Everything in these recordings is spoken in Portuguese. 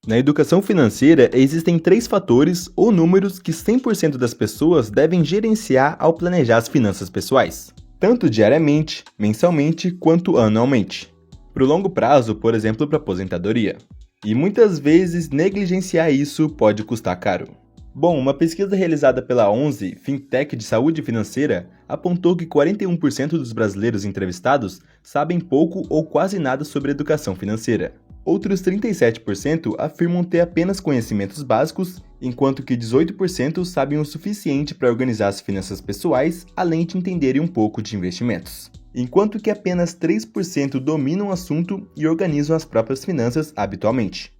Na educação financeira, existem 3 fatores ou números que 100% das pessoas devem gerenciar ao planejar as finanças pessoais, tanto diariamente, mensalmente quanto anualmente. Para o longo prazo, por exemplo, para a aposentadoria. E muitas vezes negligenciar isso pode custar caro. Bom, uma pesquisa realizada pela 11, Fintech de Saúde Financeira, apontou que 41% dos brasileiros entrevistados sabem pouco ou quase nada sobre educação financeira. Outros 37% afirmam ter apenas conhecimentos básicos, enquanto que 18% sabem o suficiente para organizar as finanças pessoais, além de entenderem um pouco de investimentos. Enquanto que apenas 3% dominam o assunto e organizam as próprias finanças habitualmente.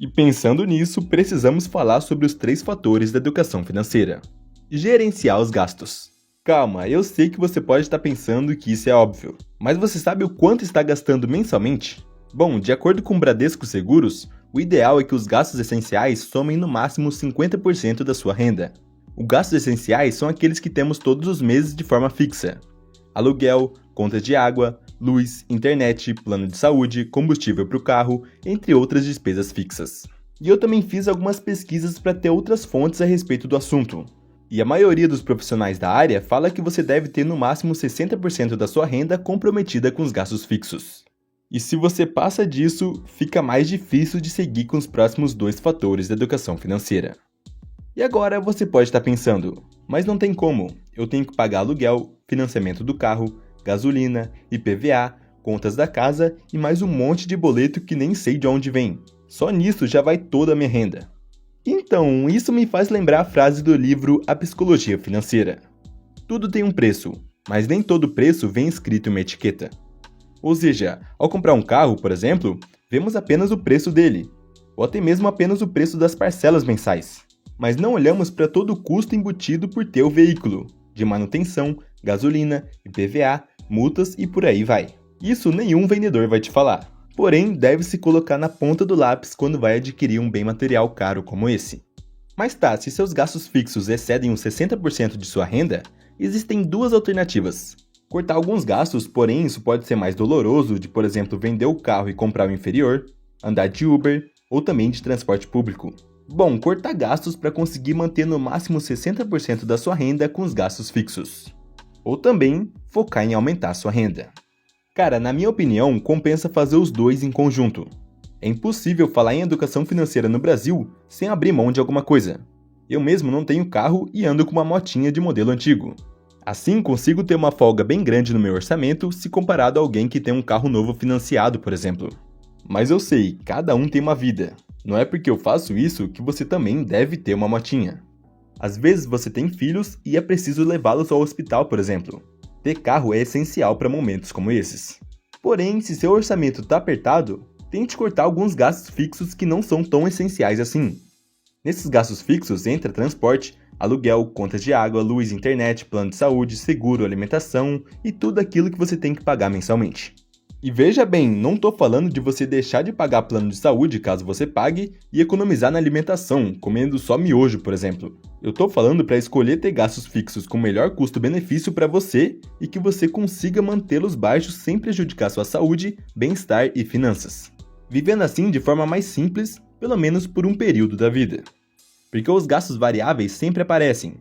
E pensando nisso, precisamos falar sobre os 3 fatores da educação financeira. Gerenciar os gastos. Calma, eu sei que você pode estar pensando que isso é óbvio, mas você sabe o quanto está gastando mensalmente? Bom, de acordo com o Bradesco Seguros, o ideal é que os gastos essenciais somem no máximo 50% da sua renda. Os gastos essenciais são aqueles que temos todos os meses de forma fixa. Aluguel, contas de água, luz, internet, plano de saúde, combustível para o carro, entre outras despesas fixas. E eu também fiz algumas pesquisas para ter outras fontes a respeito do assunto. E a maioria dos profissionais da área fala que você deve ter no máximo 60% da sua renda comprometida com os gastos fixos. E se você passa disso, fica mais difícil de seguir com os próximos 2 fatores da educação financeira. E agora você pode estar pensando, mas não tem como, eu tenho que pagar aluguel, financiamento do carro, gasolina, IPVA, contas da casa e mais um monte de boleto que nem sei de onde vem. Só nisso já vai toda a minha renda. Então, isso me faz lembrar a frase do livro A Psicologia Financeira. Tudo tem um preço, mas nem todo preço vem escrito em uma etiqueta. Ou seja, ao comprar um carro, por exemplo, vemos apenas o preço dele, ou até mesmo apenas o preço das parcelas mensais. Mas não olhamos para todo o custo embutido por ter o veículo, de manutenção, gasolina, IPVA, multas e por aí vai. Isso nenhum vendedor vai te falar. Porém, deve-se colocar na ponta do lápis quando vai adquirir um bem material caro como esse. Mas tá, se seus gastos fixos excedem os 60% de sua renda, existem 2 alternativas. Cortar alguns gastos, porém isso pode ser mais doloroso de, por exemplo, vender o carro e comprar o inferior, andar de Uber ou também de transporte público. Bom, cortar gastos para conseguir manter no máximo 60% da sua renda com os gastos fixos. Ou também focar em aumentar sua renda. Cara, na minha opinião, compensa fazer os 2 em conjunto. É impossível falar em educação financeira no Brasil sem abrir mão de alguma coisa. Eu mesmo não tenho carro e ando com uma motinha de modelo antigo. Assim, consigo ter uma folga bem grande no meu orçamento se comparado a alguém que tem um carro novo financiado, por exemplo. Mas eu sei, cada um tem uma vida. Não é porque eu faço isso que você também deve ter uma motinha. Às vezes você tem filhos e é preciso levá-los ao hospital, por exemplo. Ter carro é essencial para momentos como esses. Porém, se seu orçamento está apertado, tente cortar alguns gastos fixos que não são tão essenciais assim. Nesses gastos fixos entra transporte, aluguel, contas de água, luz, internet, plano de saúde, seguro, alimentação e tudo aquilo que você tem que pagar mensalmente. E veja bem, não estou falando de você deixar de pagar plano de saúde caso você pague e economizar na alimentação, comendo só miojo, por exemplo. Eu estou falando para escolher ter gastos fixos com melhor custo-benefício para você e que você consiga mantê-los baixos sem prejudicar sua saúde, bem-estar e finanças. Vivendo assim de forma mais simples, pelo menos por um período da vida. Porque os gastos variáveis sempre aparecem.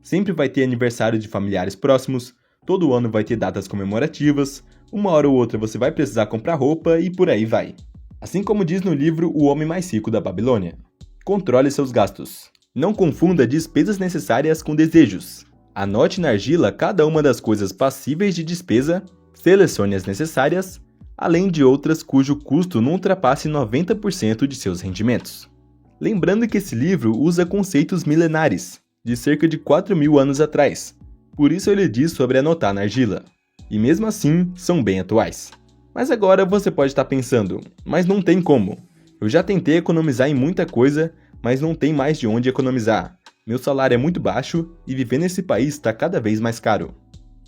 Sempre vai ter aniversário de familiares próximos, todo ano vai ter datas comemorativas, uma hora ou outra você vai precisar comprar roupa e por aí vai. Assim como diz no livro O Homem Mais Rico da Babilônia. Controle seus gastos. Não confunda despesas necessárias com desejos. Anote na argila cada uma das coisas passíveis de despesa, selecione as necessárias, além de outras cujo custo não ultrapasse 90% de seus rendimentos. Lembrando que esse livro usa conceitos milenares, de cerca de 4.000 anos atrás, por isso ele diz sobre anotar na argila. E mesmo assim, são bem atuais. Mas agora você pode estar pensando, mas não tem como. Eu já tentei economizar em muita coisa, mas não tem mais de onde economizar. Meu salário é muito baixo e viver nesse país está cada vez mais caro.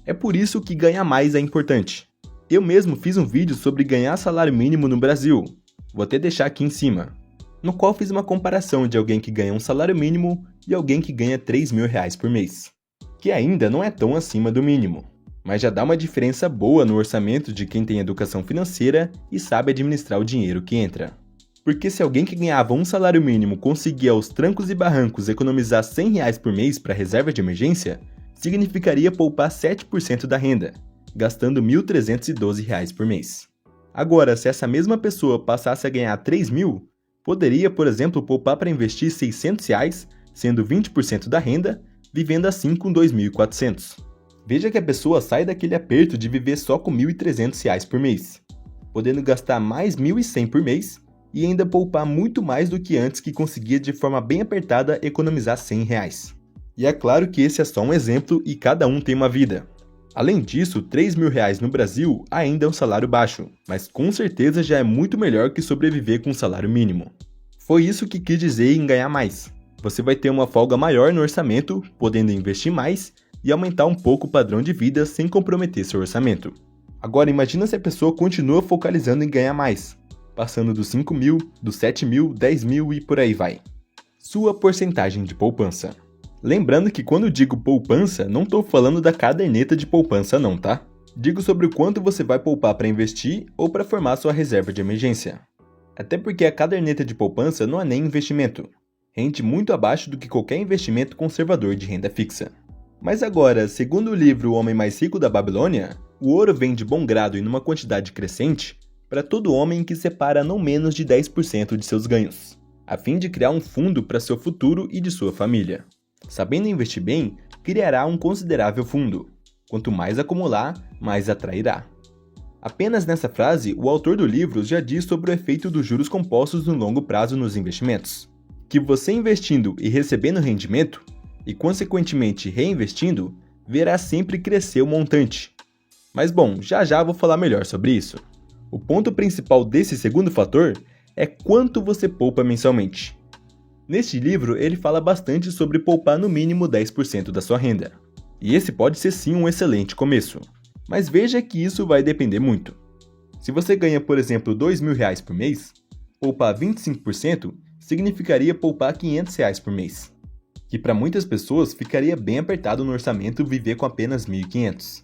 É por isso que ganhar mais é importante. Eu mesmo fiz um vídeo sobre ganhar salário mínimo no Brasil. Vou até deixar aqui em cima. No qual fiz uma comparação de alguém que ganha um salário mínimo e alguém que ganha R$3.000 por mês. Que ainda não é tão acima do mínimo, mas já dá uma diferença boa no orçamento de quem tem educação financeira e sabe administrar o dinheiro que entra. Porque se alguém que ganhava um salário mínimo conseguia aos trancos e barrancos economizar R$ 100 por mês para reserva de emergência, significaria poupar 7% da renda, gastando R$ 1.312 por mês. Agora, se essa mesma pessoa passasse a ganhar R$ 3.000, poderia, por exemplo, poupar para investir R$ 600, sendo 20% da renda, vivendo assim com R$ 2.400. Veja que a pessoa sai daquele aperto de viver só com R$ 1.300 por mês, podendo gastar mais R$ 1.100 por mês e ainda poupar muito mais do que antes, que conseguia de forma bem apertada economizar R$ 100. E é claro que esse é só um exemplo e cada um tem uma vida. Além disso, R$ 3.000 no Brasil ainda é um salário baixo, mas com certeza já é muito melhor que sobreviver com um salário mínimo. Foi isso que quis dizer em ganhar mais. Você vai ter uma folga maior no orçamento, podendo investir mais e aumentar um pouco o padrão de vida sem comprometer seu orçamento. Agora imagina se a pessoa continua focalizando em ganhar mais, passando dos 5.000, dos 7.000, 10.000 e por aí vai. Sua porcentagem de poupança. Lembrando que quando digo poupança, não estou falando da caderneta de poupança não, tá? Digo sobre o quanto você vai poupar para investir ou para formar sua reserva de emergência. Até porque a caderneta de poupança não é nem investimento. Rende muito abaixo do que qualquer investimento conservador de renda fixa. Mas agora, segundo o livro O Homem Mais Rico da Babilônia, o ouro vem de bom grado e numa quantidade crescente para todo homem que separa não menos de 10% de seus ganhos, a fim de criar um fundo para seu futuro e de sua família. Sabendo investir bem, criará um considerável fundo. Quanto mais acumular, mais atrairá. Apenas nessa frase, o autor do livro já diz sobre o efeito dos juros compostos no longo prazo nos investimentos. Que você investindo e recebendo rendimento, e consequentemente reinvestindo, verá sempre crescer o montante. Mas bom, já vou falar melhor sobre isso. O ponto principal desse segundo fator é quanto você poupa mensalmente. Neste livro, ele fala bastante sobre poupar no mínimo 10% da sua renda. E esse pode ser sim um excelente começo. Mas veja que isso vai depender muito. Se você ganha, por exemplo, R$ 2.000 por mês, poupar 25% significaria poupar R$ 500 por mês. Que para muitas pessoas ficaria bem apertado no orçamento viver com apenas R$ 1.500.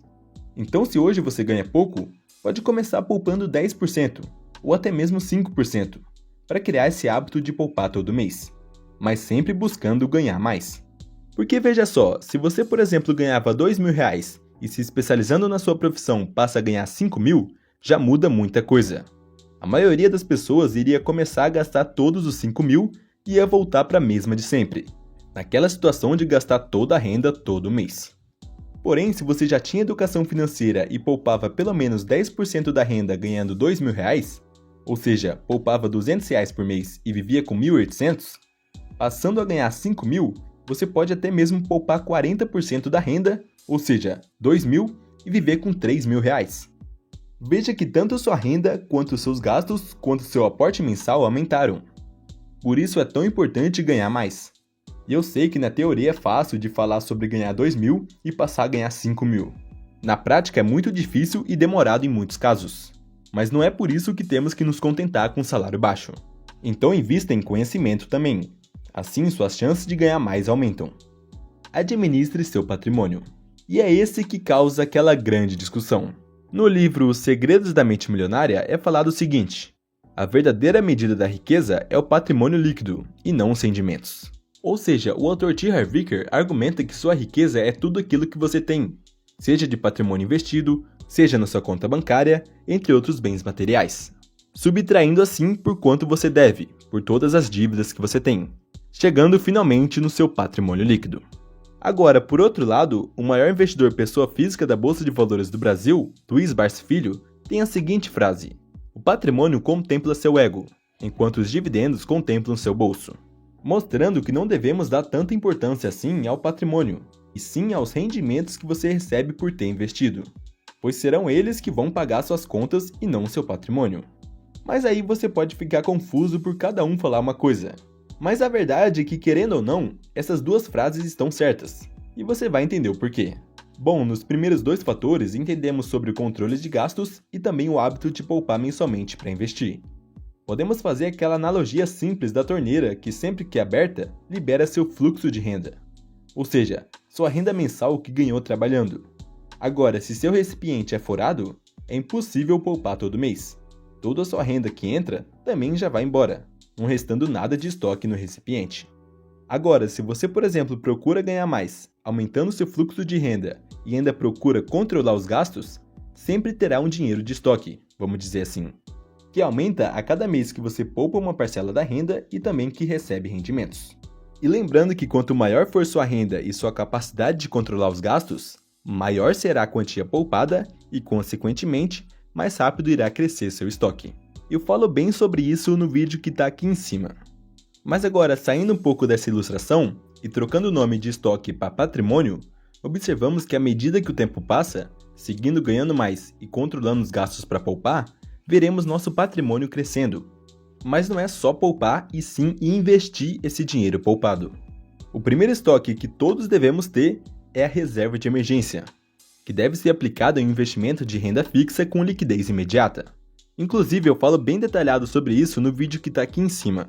Então se hoje você ganha pouco, pode começar poupando 10% ou até mesmo 5% para criar esse hábito de poupar todo mês, mas sempre buscando ganhar mais. Porque veja só, se você por exemplo ganhava R$ 2.000 e se especializando na sua profissão passa a ganhar 5.000, já muda muita coisa. A maioria das pessoas iria começar a gastar todos os 5.000 e ia voltar para a mesma de sempre, naquela situação de gastar toda a renda todo mês. Porém, se você já tinha educação financeira e poupava pelo menos 10% da renda ganhando R$ 2.000, ou seja, poupava R$ 200 por mês e vivia com 1.800, passando a ganhar 5.000, você pode até mesmo poupar 40% da renda, ou seja, 2.000, e viver com R$ 3.000. Veja que tanto sua renda, quanto seus gastos, quanto seu aporte mensal aumentaram. Por isso é tão importante ganhar mais. E eu sei que na teoria é fácil de falar sobre ganhar 2.000 e passar a ganhar 5.000. Na prática é muito difícil e demorado em muitos casos. Mas não é por isso que temos que nos contentar com um salário baixo. Então invista em conhecimento também. Assim suas chances de ganhar mais aumentam. Administre seu patrimônio. E é esse que causa aquela grande discussão. No livro Os Segredos da Mente Milionária é falado o seguinte: a verdadeira medida da riqueza é o patrimônio líquido, e não os rendimentos. Ou seja, o autor T. Harv Eker argumenta que sua riqueza é tudo aquilo que você tem, seja de patrimônio investido, seja na sua conta bancária, entre outros bens materiais, subtraindo assim por quanto você deve, por todas as dívidas que você tem, chegando finalmente no seu patrimônio líquido. Agora, por outro lado, o maior investidor pessoa física da Bolsa de Valores do Brasil, Luiz Barsi Filho, tem a seguinte frase: o patrimônio contempla seu ego, enquanto os dividendos contemplam seu bolso. Mostrando que não devemos dar tanta importância assim ao patrimônio, e sim aos rendimentos que você recebe por ter investido, pois serão eles que vão pagar suas contas e não seu patrimônio. Mas aí você pode ficar confuso por cada um falar uma coisa. Mas a verdade é que, querendo ou não, essas duas frases estão certas, e você vai entender o porquê. Bom, nos primeiros dois fatores entendemos sobre o controle de gastos e também o hábito de poupar mensalmente para investir. Podemos fazer aquela analogia simples da torneira que sempre que é aberta, libera seu fluxo de renda. Ou seja, sua renda mensal que ganhou trabalhando. Agora, se seu recipiente é furado, é impossível poupar todo mês. Toda a sua renda que entra também já vai embora. não restando nada de estoque no recipiente. Agora, se você, por exemplo, procura ganhar mais, aumentando seu fluxo de renda e ainda procura controlar os gastos, sempre terá um dinheiro de estoque, vamos dizer assim, que aumenta a cada mês que você poupa uma parcela da renda e também que recebe rendimentos. E lembrando que quanto maior for sua renda e sua capacidade de controlar os gastos, maior será a quantia poupada e, consequentemente, mais rápido irá crescer seu estoque. Eu falo bem sobre isso no vídeo que está aqui em cima. Mas agora, saindo um pouco dessa ilustração e trocando o nome de estoque para patrimônio, observamos que à medida que o tempo passa, seguindo ganhando mais e controlando os gastos para poupar, veremos nosso patrimônio crescendo. Mas não é só poupar e sim investir esse dinheiro poupado. O primeiro estoque que todos devemos ter é a reserva de emergência, que deve ser aplicado em um investimento de renda fixa com liquidez imediata. Inclusive, eu falo bem detalhado sobre isso no vídeo que está aqui em cima.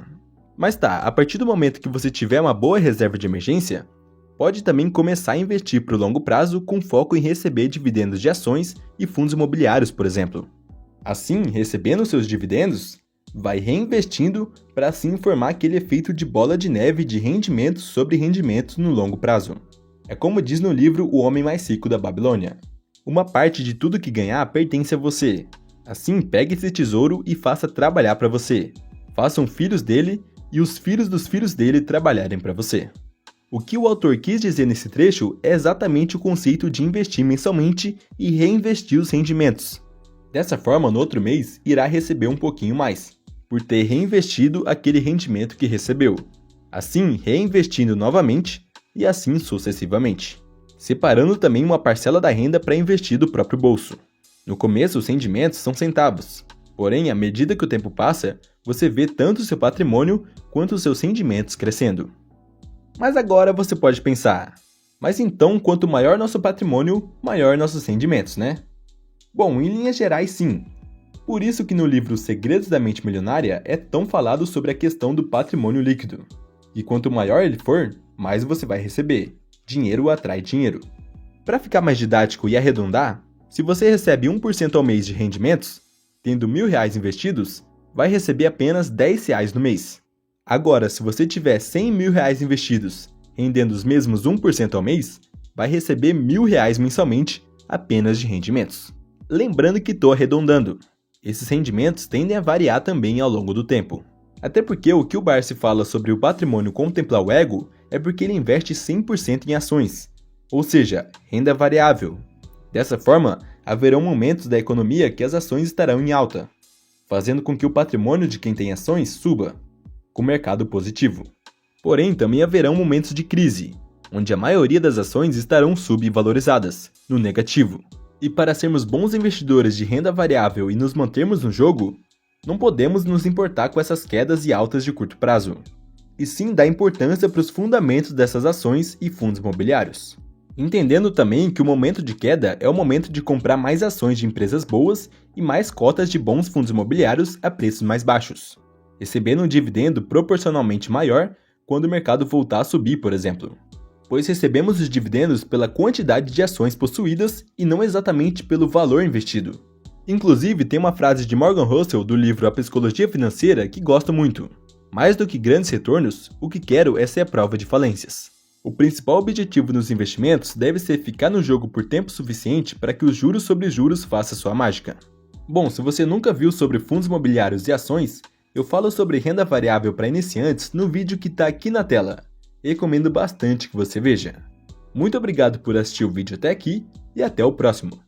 Mas tá, a partir do momento que você tiver uma boa reserva de emergência, pode também começar a investir para o longo prazo com foco em receber dividendos de ações e fundos imobiliários, por exemplo. Assim, recebendo seus dividendos, vai reinvestindo para assim formar aquele efeito de bola de neve de rendimentos sobre rendimentos no longo prazo. É como diz no livro O Homem Mais Rico da Babilônia. Uma parte de tudo que ganhar pertence a você. Assim, pegue esse tesouro e faça trabalhar para você. Façam filhos dele e os filhos dos filhos dele trabalharem para você. O que o autor quis dizer nesse trecho é exatamente o conceito de investir mensalmente e reinvestir os rendimentos. Dessa forma, no outro mês, irá receber um pouquinho mais, por ter reinvestido aquele rendimento que recebeu. Assim, reinvestindo novamente e assim sucessivamente. Separando também uma parcela da renda para investir do próprio bolso. No começo, os rendimentos são centavos. Porém, à medida que o tempo passa, você vê tanto o seu patrimônio quanto os seus rendimentos crescendo. Mas agora você pode pensar, mas então quanto maior nosso patrimônio, maior nossos rendimentos, né? Bom, em linhas gerais sim. Por isso que no livro Segredos da Mente Milionária é tão falado sobre a questão do patrimônio líquido. E quanto maior ele for, mais você vai receber. Dinheiro atrai dinheiro. Para ficar mais didático e arredondar, se você recebe 1% ao mês de rendimentos, tendo R$1.000 investidos, vai receber apenas R$10 no mês. Agora, se você tiver R$100.000 investidos, rendendo os mesmos 1% ao mês, vai receber R$1.000 mensalmente apenas de rendimentos. Lembrando que estou arredondando. Esses rendimentos tendem a variar também ao longo do tempo. Até porque o que o Barsi fala sobre o patrimônio contemplar o ego é porque ele investe 100% em ações, ou seja, renda variável. Dessa forma, haverão momentos da economia que as ações estarão em alta, fazendo com que o patrimônio de quem tem ações suba, com mercado positivo. Porém, também haverão momentos de crise, onde a maioria das ações estarão subvalorizadas, no negativo. E para sermos bons investidores de renda variável e nos mantermos no jogo, não podemos nos importar com essas quedas e altas de curto prazo, e sim dar importância para os fundamentos dessas ações e fundos imobiliários. Entendendo também que o momento de queda é o momento de comprar mais ações de empresas boas e mais cotas de bons fundos imobiliários a preços mais baixos, recebendo um dividendo proporcionalmente maior quando o mercado voltar a subir, por exemplo. Pois recebemos os dividendos pela quantidade de ações possuídas e não exatamente pelo valor investido. Inclusive, tem uma frase de Morgan Housel do livro A Psicologia Financeira que gosto muito. Mais do que grandes retornos, o que quero é ser a prova de falências. O principal objetivo nos investimentos deve ser ficar no jogo por tempo suficiente para que os juros sobre juros façam sua mágica. Bom, se você nunca viu sobre fundos imobiliários e ações, eu falo sobre renda variável para iniciantes no vídeo que está aqui na tela. Recomendo bastante que você veja. Muito obrigado por assistir o vídeo até aqui e até o próximo.